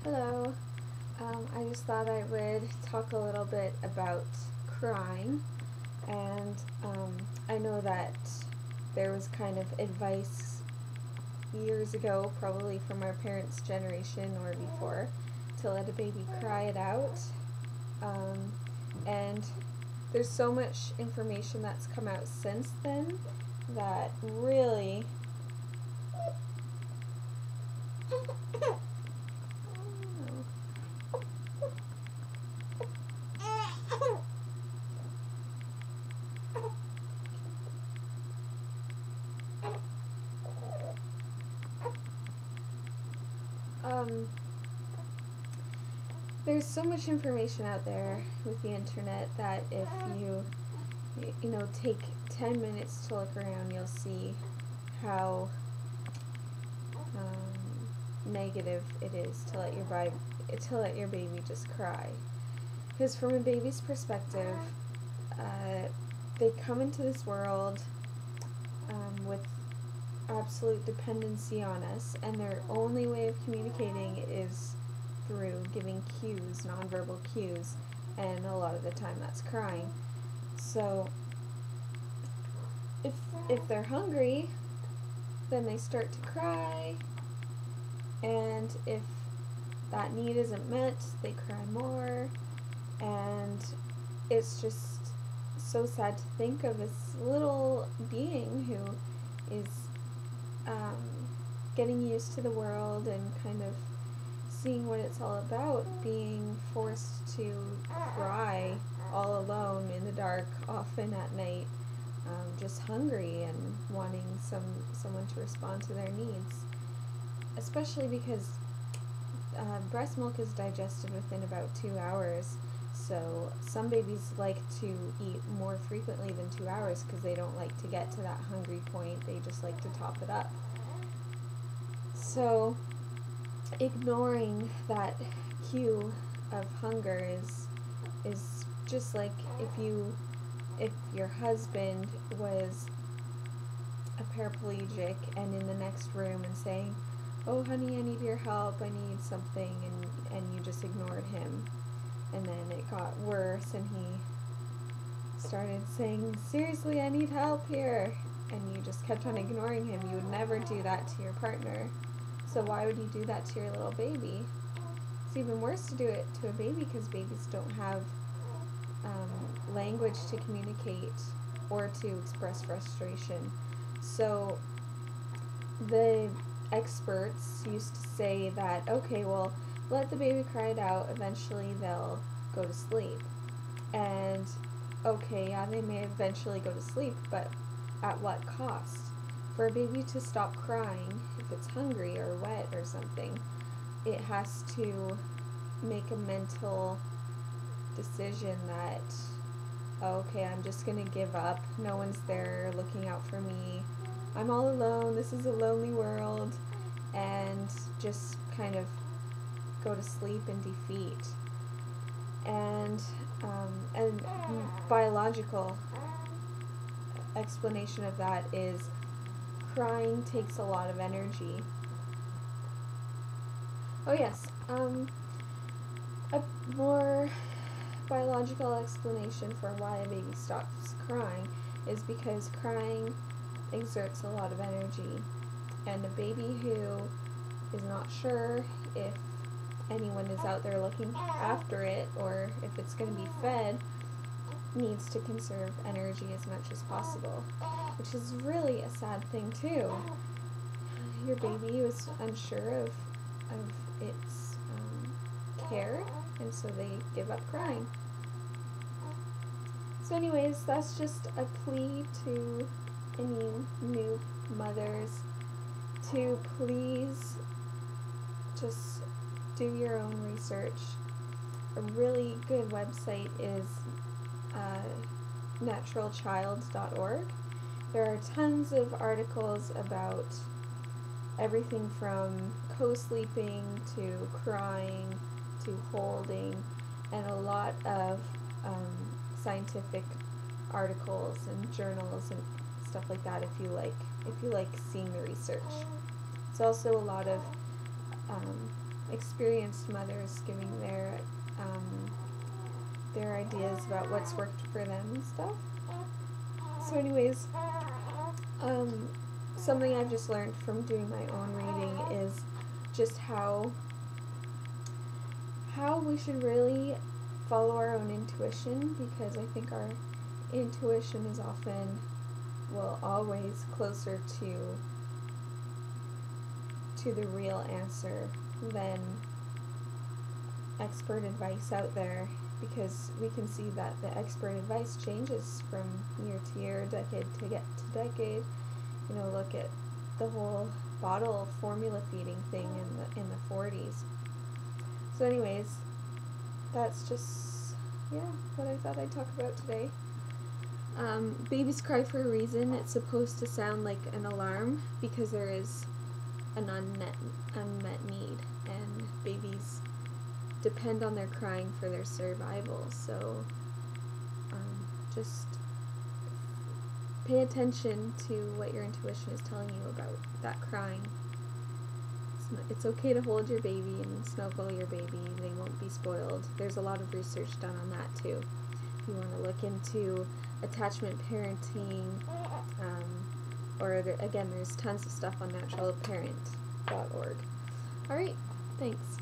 Hello. I just thought I would talk a little bit about crying, and I know that there was kind of advice years ago, probably from our parents' generation or before, to let a baby cry it out. Um, and there's so much information that's come out since then that really um, there's so much information out there with the internet that if you take 10 minutes to look around, you'll see how negative it is to let your baby just cry. Because from a baby's perspective, they come into this world with absolute dependency on us, and their only way of communicating is through giving cues, nonverbal cues, and a lot of the time that's crying. So if they're hungry, then they start to cry, and if that need isn't met, they cry more, and it's just so sad to think of this little being who is getting used to the world and kind of seeing what it's all about, being forced to cry all alone in the dark, often at night, just hungry and wanting someone to respond to their needs. Especially because breast milk is digested within about 2 hours, so some babies like to eat more frequently than 2 hours because they don't like to get to that hungry point. They just like to top it up. So ignoring that cue of hunger is just like if your husband was a paraplegic and in the next room and saying, "Oh honey, I need your help, I need something," and you just ignored him, and then it got worse and he started saying, "Seriously, I need help here," and you just kept on ignoring him. You would never do that to your partner. So why would you do that to your little baby? It's even worse to do it to a baby because babies don't have language to communicate or to express frustration. So the experts used to say that, okay, well, let the baby cry it out, eventually they'll go to sleep. And okay, yeah, they may eventually go to sleep, but at what cost? For a baby to stop crying, if it's hungry or wet or something, it has to make a mental decision that, okay, I'm just going to give up. No one's there looking out for me. I'm all alone. This is a lonely world. And just kind of go to sleep in defeat. And biological explanation of that is crying takes a lot of energy. Oh yes, a more biological explanation for why a baby stops crying is because crying exerts a lot of energy, and a baby who is not sure if anyone is out there looking after it or if it's going to be fed needs to conserve energy as much as possible, which is really a sad thing too. Your baby was unsure of its care, and so they give up crying. So anyways, that's just a plea to any new mothers to please just do your own research. A really good website is naturalchild.org. There are tons of articles about everything from co-sleeping to crying to holding, and a lot of scientific articles and journals and stuff like that if you like seeing the research. It's also a lot of experienced mothers giving their ideas about what's worked for them and stuff. So anyways, something I've just learned from doing my own reading is just how we should really follow our own intuition, because I think our intuition is often, well, always closer to the real answer than expert advice out there, because we can see that the expert advice changes from year to year, decade to decade. You know, look at the whole bottle formula feeding thing in the 40s. So anyways, that's just, what I thought I'd talk about today. Babies cry for a reason. It's supposed to sound like an alarm because there is an unmet need, and babies depend on their crying for their survival. So just pay attention to what your intuition is telling you about that crying. It's okay to hold your baby and snuggle your baby. They won't be spoiled. There's a lot of research done on that too. If you want to look into attachment parenting, again, there's tons of stuff on naturalparent.org. Alright, thanks.